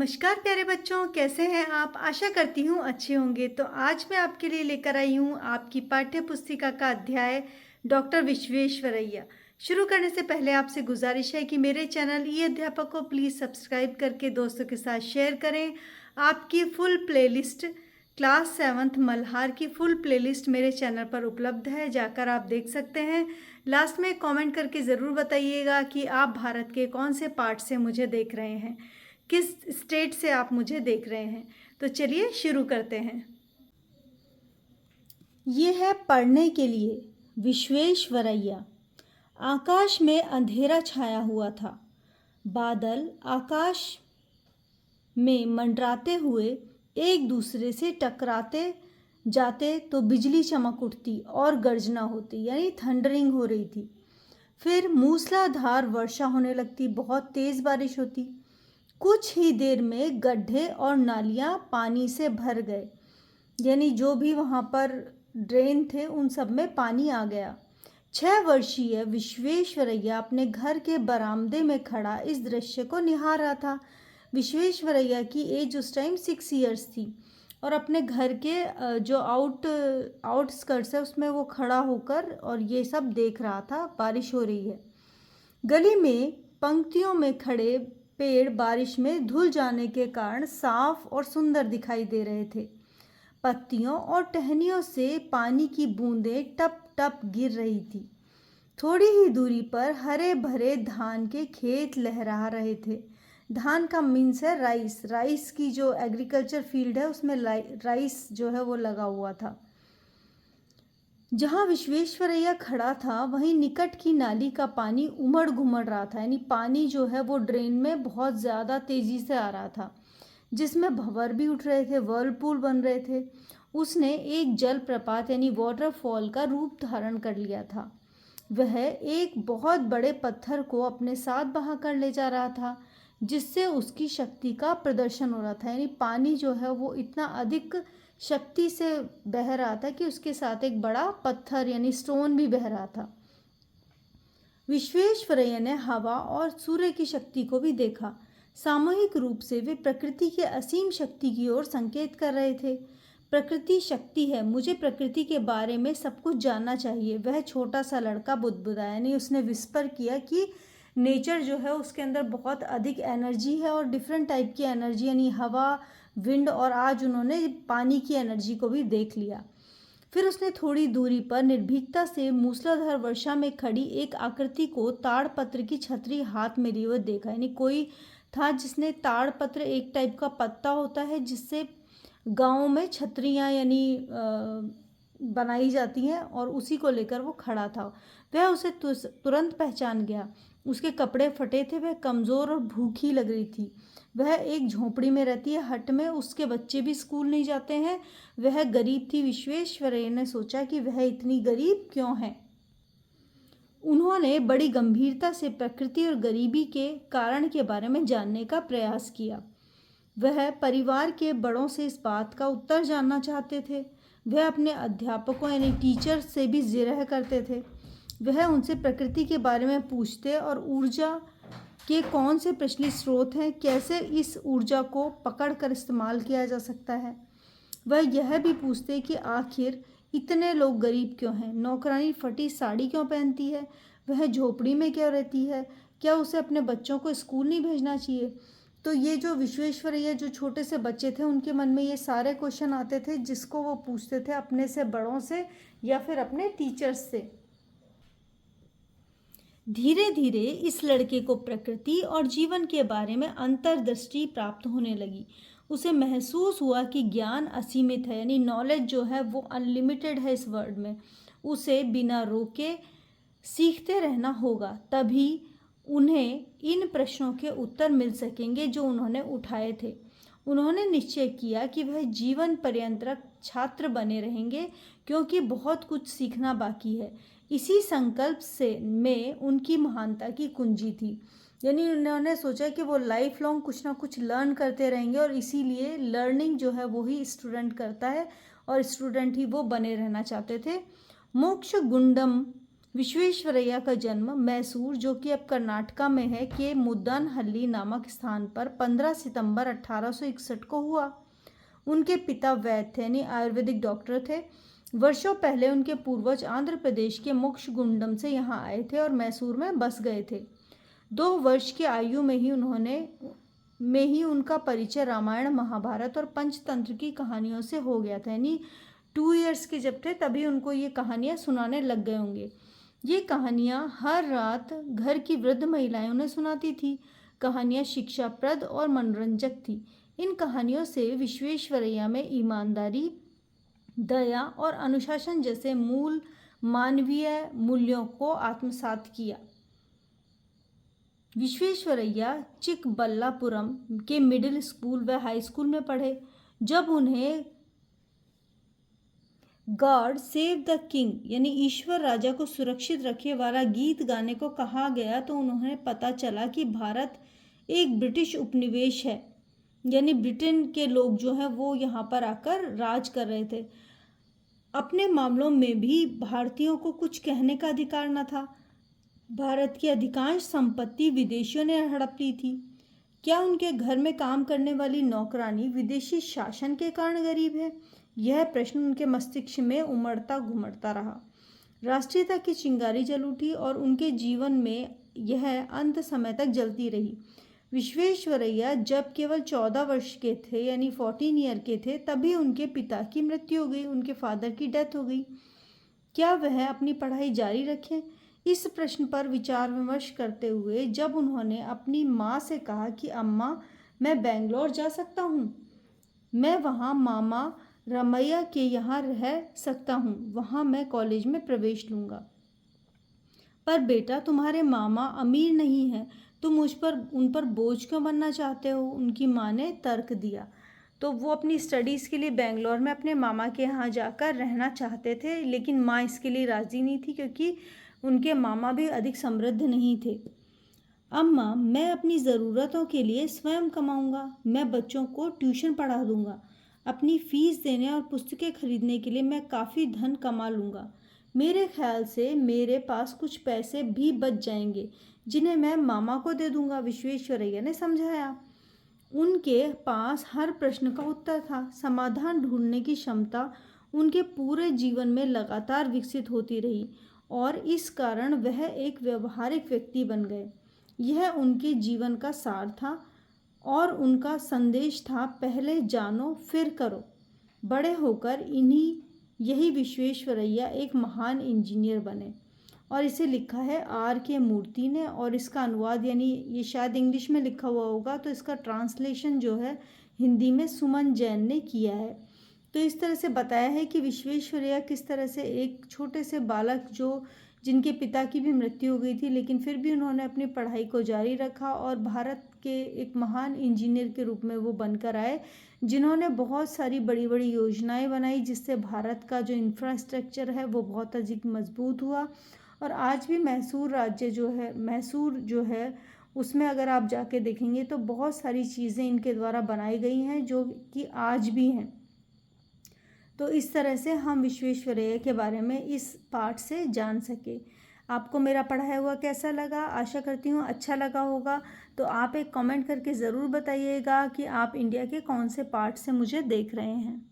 नमस्कार प्यारे बच्चों, कैसे हैं आप? आशा करती हूँ अच्छे होंगे। तो आज मैं आपके लिए लेकर आई हूँ आपकी पाठ्य पुस्तिका का अध्याय डॉक्टर विश्वेश्वरैया। शुरू करने से पहले आपसे गुजारिश है कि मेरे चैनल ई अध्यापक को प्लीज़ सब्सक्राइब करके दोस्तों के साथ शेयर करें। आपकी full playlist class 7th Malhar की फुल प्लेलिस्ट मेरे चैनल पर उपलब्ध है, जाकर आप देख सकते हैं। लास्ट में कमेंट करके ज़रूर बताइएगा कि आप भारत के कौन से पार्ट से मुझे देख रहे हैं, किस स्टेट से आप मुझे देख रहे हैं। तो चलिए शुरू करते हैं। ये है पढ़ने के लिए विश्वेश्वरैया। आकाश में अंधेरा छाया हुआ था। बादल आकाश में मंडराते हुए एक दूसरे से टकराते जाते तो बिजली चमक उठती और गर्जना होती, यानी थंडरिंग हो रही थी। फिर मूसलाधार वर्षा होने लगती, बहुत तेज़ बारिश होती। कुछ ही देर में गड्ढे और नालियाँ पानी से भर गए, यानी जो भी वहाँ पर ड्रेन थे उन सब में पानी आ गया। 6 वर्षीय विश्वेश्वरैया अपने घर के बरामदे में खड़ा इस दृश्य को निहार रहा था। विश्वेश्वरैया की एज उस टाइम 6 ईयर्स थी और अपने घर के जो आउटस्कर्ट्स है उसमें वो खड़ा होकर और ये सब देख रहा था। बारिश हो रही है। गली में पंक्तियों में खड़े पेड़ बारिश में धुल जाने के कारण साफ और सुंदर दिखाई दे रहे थे। पत्तियों और टहनियों से पानी की बूंदें टप टप गिर रही थी। थोड़ी ही दूरी पर हरे भरे धान के खेत लहरा रहे थे। धान का मीन्स है राइस। राइस की जो एग्रीकल्चर फील्ड है उसमें राइस जो है वो लगा हुआ था। जहाँ विश्वेश्वरैया खड़ा था वहीं निकट की नाली का पानी उमड़ घुमड़ रहा था, यानी पानी जो है वो ड्रेन में बहुत ज़्यादा तेज़ी से आ रहा था, जिसमें भंवर भी उठ रहे थे, व्हर्लपूल बन रहे थे। उसने एक जलप्रपात यानी वाटरफॉल का रूप धारण कर लिया था। वह एक बहुत बड़े पत्थर को अपने साथ बहा कर ले जा रहा था, जिससे उसकी शक्ति का प्रदर्शन हो रहा था, यानी पानी जो है वो इतना अधिक शक्ति से बह रहा था कि उसके साथ एक बड़ा पत्थर यानी स्टोन भी बह रहा था। विश्वेश्वरैया ने हवा और सूर्य की शक्ति को भी देखा। सामूहिक रूप से वे प्रकृति के असीम शक्ति की ओर संकेत कर रहे थे। प्रकृति शक्ति है, मुझे प्रकृति के बारे में सब कुछ जानना चाहिए। वह छोटा सा लड़का बुदबुदाया, यानी उसने विस्पर किया कि नेचर जो है उसके अंदर बहुत अधिक एनर्जी है और डिफरेंट टाइप की एनर्जी, यानी हवा, विंड, और आज उन्होंने पानी की एनर्जी को भी देख लिया। फिर उसने थोड़ी दूरी पर निर्भीकता से मूसलाधार वर्षा में खड़ी एक आकृति को ताड़पत्र की छतरी हाथ में लिए हुए देखा, यानी कोई था जिसने ताड़पत्र, एक टाइप का पत्ता होता है जिससे गाँव में छतरियाँ यानी बनाई जाती हैं, और उसी को लेकर वो खड़ा था। वह उसे तुरंत पहचान गया। उसके कपड़े फटे थे, वह कमज़ोर और भूखी लग रही थी। वह एक झोंपड़ी में रहती है, हट में। उसके बच्चे भी स्कूल नहीं जाते हैं। वह गरीब थी। विश्वेश्वरैया ने सोचा कि वह इतनी गरीब क्यों है। उन्होंने बड़ी गंभीरता से प्रकृति और गरीबी के कारण के बारे में जानने का प्रयास किया। वह परिवार के बड़ों से इस बात का उत्तर जानना चाहते थे। वह अपने अध्यापकों यानी टीचर से भी जिरह करते थे। वह उनसे प्रकृति के बारे में पूछते और ऊर्जा के कौन से प्रचलित स्रोत हैं, कैसे इस ऊर्जा को पकड़कर इस्तेमाल किया जा सकता है। वह यह भी पूछते कि आखिर इतने लोग गरीब क्यों हैं, नौकरानी फटी साड़ी क्यों पहनती है, वह झोपड़ी में क्यों रहती है, क्या उसे अपने बच्चों को स्कूल नहीं भेजना चाहिए। तो ये जो विश्वेश्वरैया जो छोटे से बच्चे थे उनके मन में ये सारे क्वेश्चन आते थे, जिसको वो पूछते थे अपने से बड़ों से या फिर अपने टीचर्स से। धीरे धीरे इस लड़के को प्रकृति और जीवन के बारे में अंतर्दृष्टि प्राप्त होने लगी। उसे महसूस हुआ कि ज्ञान असीमित है, यानी नॉलेज जो है वो अनलिमिटेड है इस वर्ल्ड में। उसे बिना रोके सीखते रहना होगा, तभी उन्हें इन प्रश्नों के उत्तर मिल सकेंगे जो उन्होंने उठाए थे। उन्होंने निश्चय किया कि वह जीवन पर्यंत छात्र बने रहेंगे, क्योंकि बहुत कुछ सीखना बाकी है। इसी संकल्प से में उनकी महानता की कुंजी थी, यानी उन्होंने सोचा कि वो लाइफ लॉन्ग कुछ ना कुछ लर्न करते रहेंगे, और इसीलिए लर्निंग जो है वो ही स्टूडेंट करता है और स्टूडेंट ही वो बने रहना चाहते थे। मोक्ष गुंडम विश्वेश्वरैया का जन्म मैसूर, जो कि अब कर्नाटका में है, के मुद्दानहल्ली नामक स्थान पर 15 सितंबर 1861 को हुआ। उनके पिता वैद्य थे, यानी आयुर्वेदिक डॉक्टर थे। वर्षों पहले उनके पूर्वज आंध्र प्रदेश के मोक्षगुंडम से यहाँ आए थे और मैसूर में बस गए थे। 2 वर्ष की आयु में ही उनका परिचय रामायण, महाभारत और पंचतंत्र की कहानियों से हो गया था। यानी 2 ईयर्स के जब थे तभी उनको ये कहानियाँ सुनाने लग गए होंगे। ये कहानियाँ हर रात घर की वृद्ध महिलाएं उन्हें सुनाती थी। कहानियाँ शिक्षाप्रद और मनोरंजक थी। इन कहानियों से विश्वेश्वरैया में ईमानदारी, दया और अनुशासन जैसे मूल मानवीय मूल्यों को आत्मसात किया। विश्वेश्वरैया चिकबल्लापुरम के मिडिल स्कूल व हाई स्कूल में पढ़े। जब उन्हें गॉड सेव द किंग, यानी ईश्वर राजा को सुरक्षित रखे वाला गीत गाने को कहा गया, तो उन्हें पता चला कि भारत एक ब्रिटिश उपनिवेश है, यानी ब्रिटेन के लोग जो हैं वो यहाँ पर आकर राज कर रहे थे। अपने मामलों में भी भारतीयों को कुछ कहने का अधिकार न था। भारत की अधिकांश संपत्ति विदेशियों ने हड़प ली थी। क्या उनके घर में काम करने वाली नौकरानी विदेशी शासन के कारण गरीब है? यह प्रश्न उनके मस्तिष्क में उमड़ता घुमड़ता रहा। राष्ट्रीयता की चिंगारी जल उठी और उनके जीवन में यह अंत समय तक जलती रही। विश्वेश्वरैया जब केवल 14 वर्ष के थे, यानी 14 ईयर के थे, तभी उनके पिता की मृत्यु हो गई, उनके फादर की डेथ हो गई। क्या वह अपनी पढ़ाई जारी रखें? इस प्रश्न पर विचार विमर्श करते हुए जब उन्होंने अपनी माँ से कहा कि अम्मा, मैं बेंगलोर जा सकता हूँ, मैं वहाँ मामा रमैया के यहाँ रह सकता हूँ, वहाँ मैं कॉलेज में प्रवेश लूँगा। पर बेटा, तुम्हारे मामा अमीर नहीं हैं, तुम उन पर बोझ क्यों बनना चाहते हो? उनकी माँ ने तर्क दिया। तो वो अपनी स्टडीज़ के लिए बेंगलोर में अपने मामा के यहाँ जाकर रहना चाहते थे, लेकिन माँ इसके लिए राज़ी नहीं थी, क्योंकि उनके मामा भी अधिक समृद्ध नहीं थे। अम्मा, मैं अपनी ज़रूरतों के लिए स्वयं कमाऊँगा, मैं बच्चों को ट्यूशन पढ़ा दूँगा, अपनी फ़ीस देने और पुस्तकें खरीदने के लिए मैं काफ़ी धन कमा लूँगा। मेरे ख्याल से मेरे पास कुछ पैसे भी बच जाएंगे, जिन्हें मैं मामा को दे दूँगा, विश्वेश्वरैया ने समझाया। उनके पास हर प्रश्न का उत्तर था। समाधान ढूंढने की क्षमता उनके पूरे जीवन में लगातार विकसित होती रही और इस कारण वह एक व्यवहारिक व्यक्ति बन गए। यह उनके जीवन का सार था और उनका संदेश था, पहले जानो फिर करो। बड़े होकर यही विश्वेश्वरैया एक महान इंजीनियर बने। और इसे लिखा है R.K. मूर्ति ने, और इसका अनुवाद, यानी ये शायद इंग्लिश में लिखा हुआ होगा, तो इसका ट्रांसलेशन जो है हिंदी में सुमन जैन ने किया है। तो इस तरह से बताया है कि विश्वेश्वरैया किस तरह से एक छोटे से बालक जिनके पिता की भी मृत्यु हो गई थी, लेकिन फिर भी उन्होंने अपनी पढ़ाई को जारी रखा और भारत के एक महान इंजीनियर के रूप में वो बनकर आए, जिन्होंने बहुत सारी बड़ी बड़ी योजनाएं बनाई, जिससे भारत का जो इंफ्रास्ट्रक्चर है वो बहुत अधिक मजबूत हुआ। और आज भी मैसूर जो है उसमें अगर आप जाके देखेंगे तो बहुत सारी चीज़ें इनके द्वारा बनाई गई हैं जो कि आज भी हैं। तो इस तरह से हम विश्वेश्वरैया के बारे में इस पाठ से जान सके। आपको मेरा पढ़ाया हुआ कैसा लगा? आशा करती हूँ अच्छा लगा होगा। तो आप एक कमेंट करके ज़रूर बताइएगा कि आप इंडिया के कौन से पार्ट से मुझे देख रहे हैं।